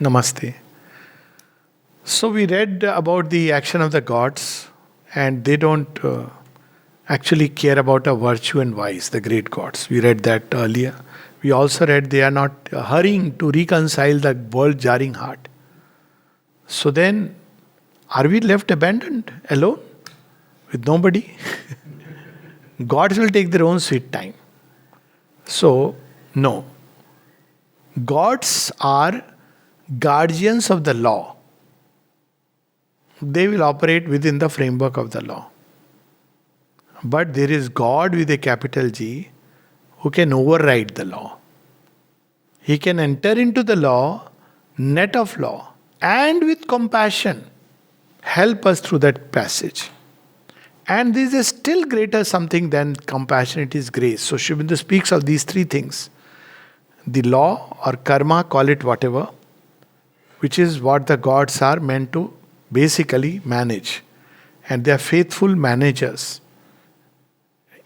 Namaste. So we read about the action of the gods, and they don't actually care about a virtue and vice, the great gods. We read that earlier. We also read they are not hurrying to reconcile the world jarring heart. So then, are we left abandoned, alone, with nobody? Gods will take their own sweet time. So, no. Gods are guardians of the law. They will operate within the framework of the law. But there is God with a capital G who can override the law. He can enter into the law, net of law, and with compassion help us through that passage. And this is still greater something than compassion, it is grace. So Sri Aurobindo speaks of these three things. The law or karma, call it whatever, which is what the gods are meant to basically manage. And they are faithful managers,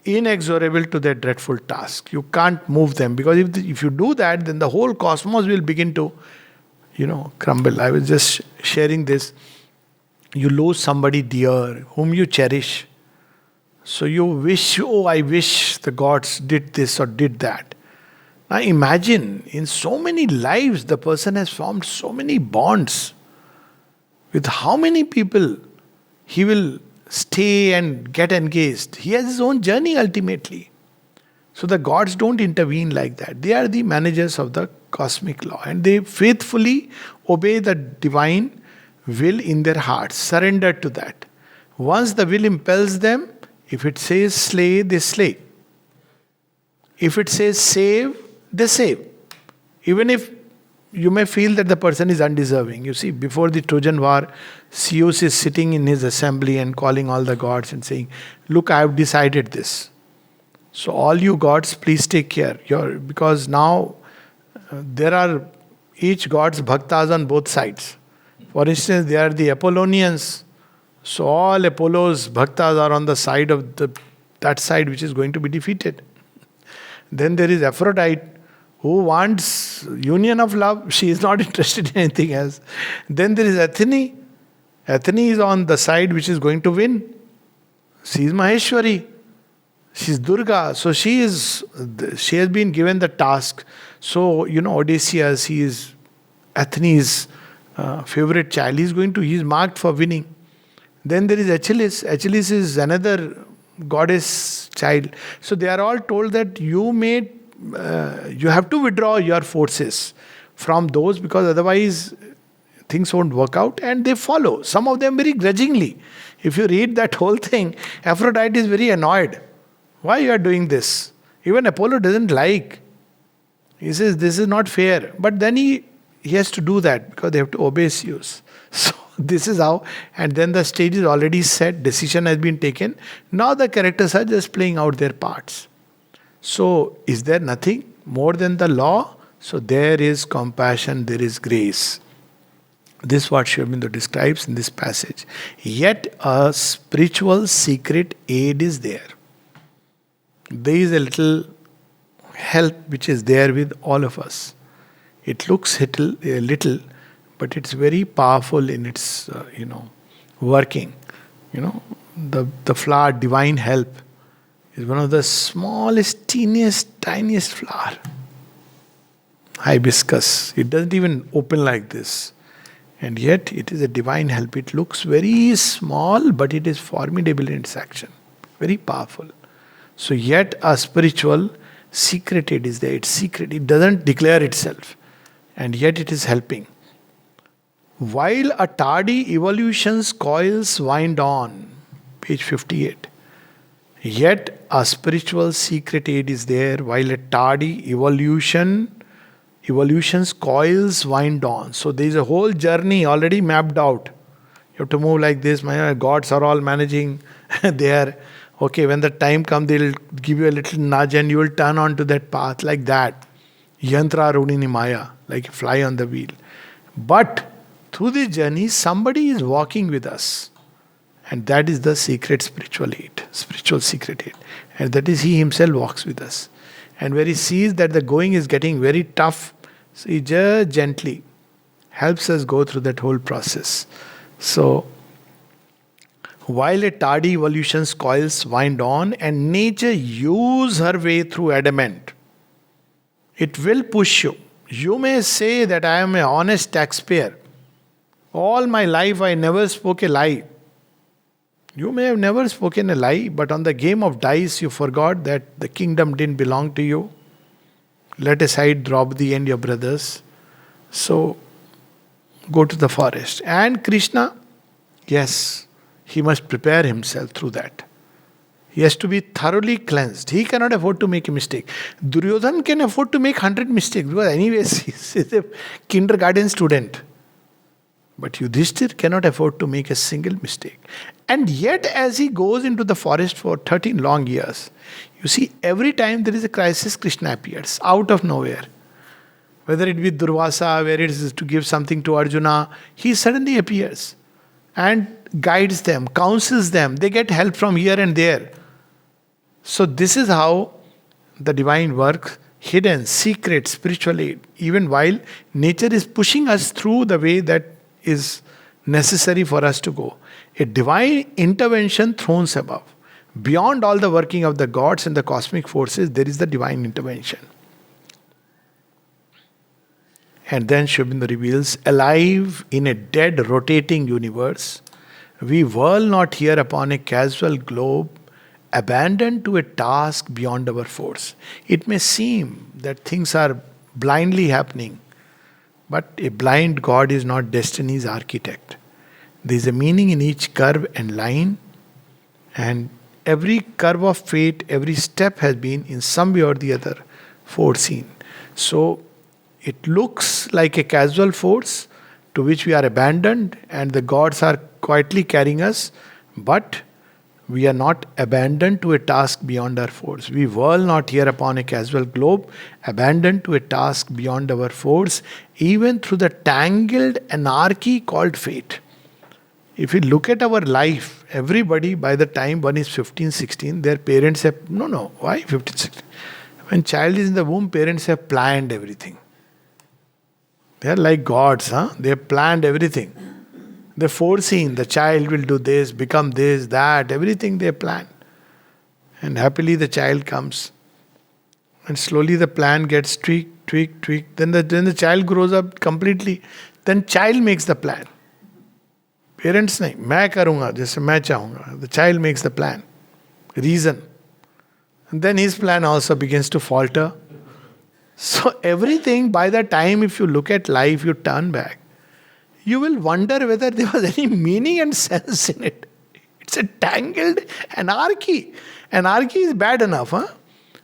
inexorable to their dreadful task. You can't move them, because if you do that, then the whole cosmos will begin to, crumble. I was just sharing this. You lose somebody dear, whom you cherish. So you wish, oh, I wish the gods did this or did that. Now imagine, in so many lives, the person has formed so many bonds. With how many people he will stay and get engaged. He has his own journey ultimately. So the gods don't intervene like that. They are the managers of the cosmic law, and they faithfully obey the divine will in their hearts, surrender to that. Once the will impels them, if it says slay, they slay. If it says save, they save. Even if you may feel that the person is undeserving. You see, before the Trojan War, Zeus is sitting in his assembly and calling all the gods and saying, look, I have decided this. So all you gods, please take care. Because now there are each god's bhaktas on both sides. For instance, there are the Apollonians. So all Apollo's bhaktas are on the side of that side which is going to be defeated. Then there is Aphrodite, who wants union of love. She is not interested in anything else. Then there is Athene. Athene is on the side which is going to win. She is Maheshwari. She is Durga. So she has been given the task. So, Odysseus, he is Athene's favorite child. He is marked for winning. Then there is Achilles. Achilles is another goddess child. So they are all told that you have to withdraw your forces from those, because otherwise things won't work out, and they follow. Some of them very grudgingly. If you read that whole thing, Aphrodite is very annoyed. Why you are doing this? Even Apollo doesn't like. He says this is not fair. But then he has to do that because they have to obey Zeus. So this is how, and then the stage is already set, decision has been taken. Now the characters are just playing out their parts. So, is there nothing more than the law? So, there is compassion, there is grace. This is what Sri Aurobindo describes in this passage. Yet a spiritual secret aid is there. There is a little help which is there with all of us. It looks a little, but it's very powerful in its, working. The flower, divine help, is one of the smallest, tiniest flower. Hibiscus. It doesn't even open like this. And yet it is a divine help. It looks very small, but it is formidable in its action. Very powerful. So yet a spiritual secret aid is there. It's secret. It doesn't declare itself. And yet it is helping. While a tardy evolution's coils wind on. Page 58. Yet a spiritual secret aid is there, while a tardy evolution's coils wind on. So there is a whole journey already mapped out. You have to move like this. My gods are all managing. They are, okay, when the time comes, they will give you a little nudge and you will turn onto that path like that. Yantra Runini Maya, like a fly on the wheel. But through this journey, somebody is walking with us. And that is the secret spiritual secret aid. And that is He Himself walks with us. And where He sees that the going is getting very tough, so He just gently helps us go through that whole process. So, while a tardy evolution's coils wind on and nature hews her way through adamant, it will push you. You may say that I am an honest taxpayer. All my life I never spoke a lie. You may have never spoken a lie, but on the game of dice you forgot that the kingdom didn't belong to you. Let aside Draupadi and your brothers. So go to the forest. And Krishna, yes, he must prepare himself through that. He has to be thoroughly cleansed. He cannot afford to make a mistake. Duryodhan can afford to make 100 mistakes because anyways he's a kindergarten student. But Yudhishthir cannot afford to make a single mistake. And yet as he goes into the forest for 13 long years, you see every time there is a crisis, Krishna appears out of nowhere. Whether it be Durvasa, where it is to give something to Arjuna, he suddenly appears and guides them, counsels them. They get help from here and there. So this is how the divine works, hidden, secret, spiritual aid, even while nature is pushing us through the way that is necessary for us to go. A divine intervention thrones above. Beyond all the working of the gods and the cosmic forces, there is the divine intervention. And then Sri Aurobindo reveals, alive in a dead rotating universe, we whirl not here upon a casual globe, abandoned to a task beyond our force. It may seem that things are blindly happening, but a blind God is not destiny's architect. There is a meaning in each curve and line, and every curve of fate, every step has been in some way or the other foreseen. So it looks like a casual force to which we are abandoned, and the gods are quietly carrying us, but we are not abandoned to a task beyond our force. We whirl not here upon a casual globe, abandoned to a task beyond our force, even through the tangled anarchy called fate. If we look at our life, everybody by the time one is 15, 16, their parents have, why 15, 16? When child is in the womb, parents have planned everything. They are like gods, They have planned everything. They foreseen the child will do this, become this, that, everything they plan. And happily the child comes. And slowly the plan gets tweaked. Then the child grows up completely. Then child makes the plan. Parents nahi, मैं करूँगा जैसे मैं चाहूँगा. The child makes the plan. Reason. And then his plan also begins to falter. So everything, by the time if you look at life, you turn back, you will wonder whether there was any meaning and sense in it. It's a tangled anarchy. Anarchy is bad enough,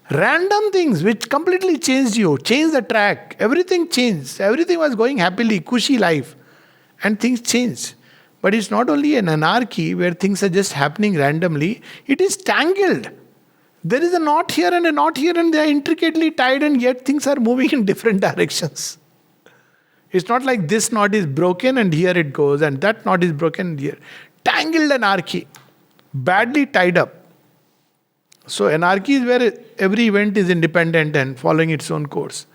Random things which completely changed you, changed the track, everything changed. Everything was going happily, cushy life. And things changed. But it's not only an anarchy where things are just happening randomly, it is tangled. There is a knot here and a knot here, and they are intricately tied, and yet things are moving in different directions. It's not like this knot is broken and here it goes, and that knot is broken here. Tangled anarchy, badly tied up. So anarchy is where every event is independent and following its own course.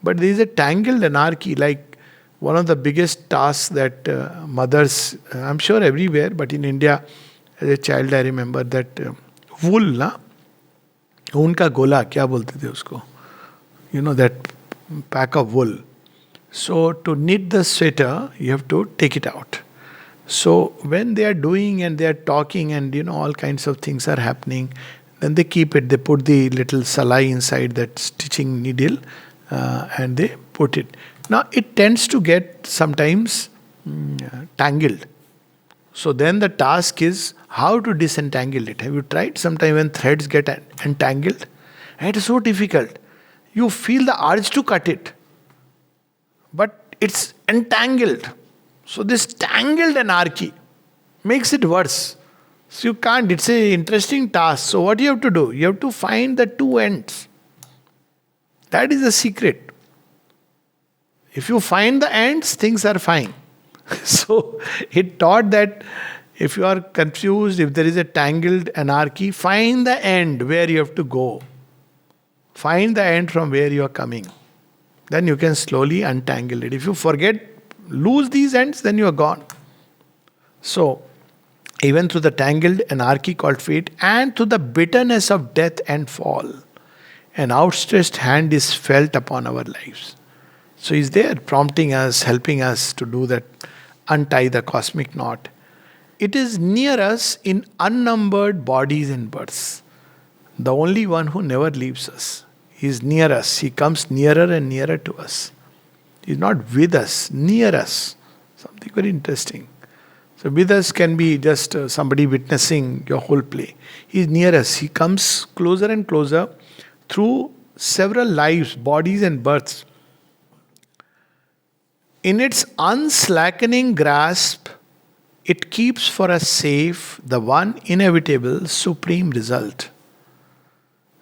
But there is a tangled anarchy, like one of the biggest tasks that mothers, I'm sure everywhere, but in India, as a child I remember that wool, उनका गोला क्या बोलते थे उसको, that pack of wool. So to knit the sweater, you have to take it out. So when they are doing and they are talking and all kinds of things are happening, then they keep it. They put the little salai inside that stitching needle and they put it. Now it tends to get sometimes tangled. So then the task is how to disentangle it. Have you tried? Sometimes when threads get entangled, it is so difficult. You feel the urge to cut it, but it's entangled. So this tangled anarchy makes it worse. So you can't, it's an interesting task. So what you have to do? You have to find the two ends. That is the secret. If you find the ends, things are fine. So it taught that if you are confused, if there is a tangled anarchy, find the end where you have to go. Find the end from where you are coming. Then you can slowly untangle it. If you forget Lose these ends, then you are gone. So, even through the tangled anarchy called fate, and through the bitterness of death and fall, an outstretched hand is felt upon our lives. So he's there prompting us, helping us to do that, untie the cosmic knot. It is near us in unnumbered bodies and births. The only one who never leaves us. He is near us. He comes nearer and nearer to us. He is not with us, near us. Something very interesting. So with us can be just somebody witnessing your whole play. He is near us. He comes closer and closer through several lives, bodies and births. In its unslackening grasp, it keeps for us safe the one inevitable supreme result.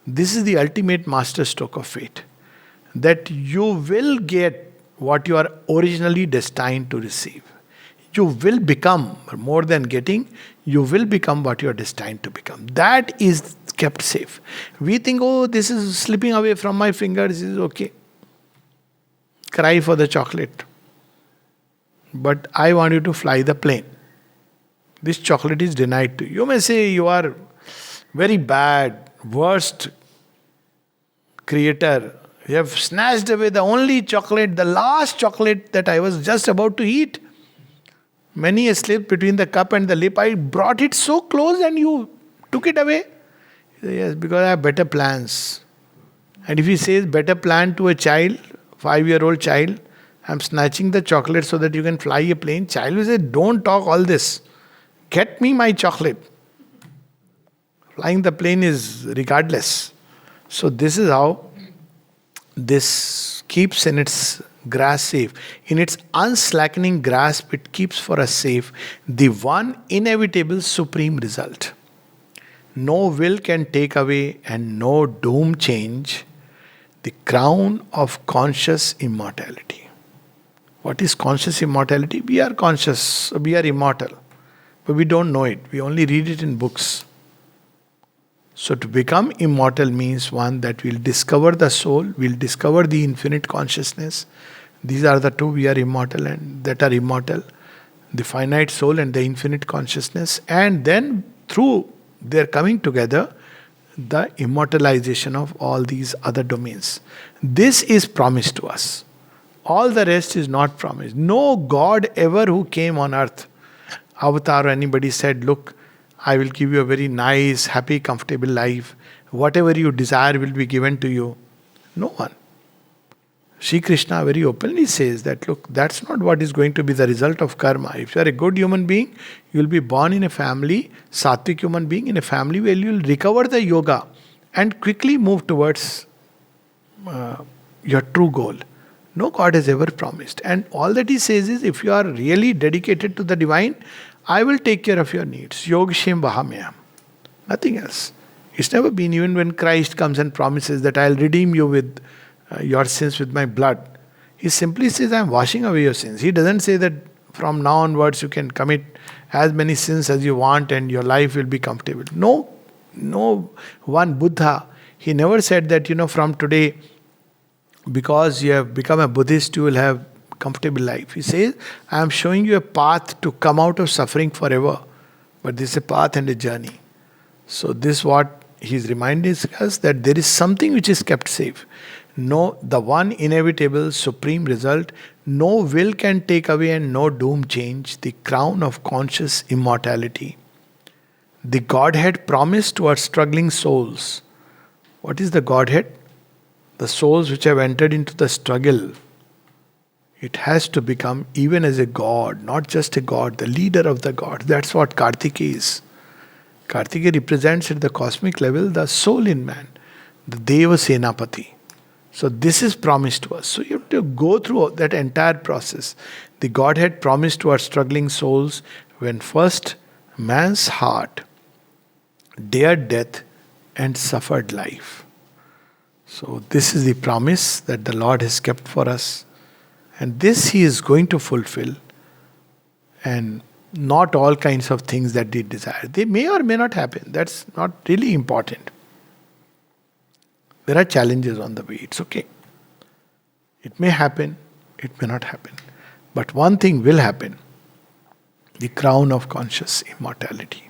This is the ultimate masterstroke of fate. That you will get what you are originally destined to receive. You will become, more than getting, you will become what you are destined to become. That is kept safe. We think, oh, this is slipping away from my fingers, this is okay. Cry for the chocolate. But I want you to fly the plane. This chocolate is denied to you. You may say you are very bad, worst creator. You have snatched away the only chocolate, the last chocolate that I was just about to eat. Many a slip between the cup and the lip. I brought it so close and you took it away. Yes, because I have better plans. And if he says better plan to a child, 5-year-old child, I'm snatching the chocolate so that you can fly a plane. Child will say, don't talk all this. Get me my chocolate. Flying the plane is regardless. So this is how this keeps in its grasp safe. In its unslackening grasp, it keeps for us safe the one inevitable supreme result. No will can take away and no doom change the crown of conscious immortality. What is conscious immortality? We are conscious, we are immortal, but we don't know it. We only read it in books. So to become immortal means one that will discover the soul, will discover the infinite consciousness. These are the two, we are immortal and that are immortal. The finite soul and the infinite consciousness. And then through their coming together, the immortalization of all these other domains. This is promised to us. All the rest is not promised. No God ever who came on earth, avatar or anybody said, look, I will give you a very nice, happy, comfortable life. Whatever you desire will be given to you. No one. Sri Krishna very openly says that, look, that's not what is going to be the result of karma. If you are a good human being, you will be born in a family, sattvic human being, in a family where you will recover the yoga and quickly move towards your true goal. No God has ever promised. And all that he says is, if you are really dedicated to the divine, I will take care of your needs. Yogshem vahamyam. Nothing else. It's never been, even when Christ comes and promises that I'll redeem you with your sins with my blood. He simply says, I'm washing away your sins. He doesn't say that from now onwards you can commit as many sins as you want and your life will be comfortable. No one Buddha, he never said that, from today, because you have become a Buddhist, you will have comfortable life. He says, I am showing you a path to come out of suffering forever. But this is a path and a journey. So this what he's reminding us, that there is something which is kept safe. No, the one inevitable supreme result, no will can take away and no doom change the crown of conscious immortality. The Godhead promised to our struggling souls. What is the Godhead? The souls which have entered into the struggle. It has to become, even as a God, not just a God, the leader of the God. That's what Kartikeya is. Kartikeya represents at the cosmic level the soul in man, the Deva Senapati. So this is promised to us. So you have to go through that entire process. The Godhead promised to our struggling souls when first man's heart dared death and suffered life. So this is the promise that the Lord has kept for us. And this he is going to fulfill. And not all kinds of things that they desire. They may or may not happen. That's not really important. There are challenges on the way. It's okay. It may happen. It may not happen. But one thing will happen, the crown of conscious immortality.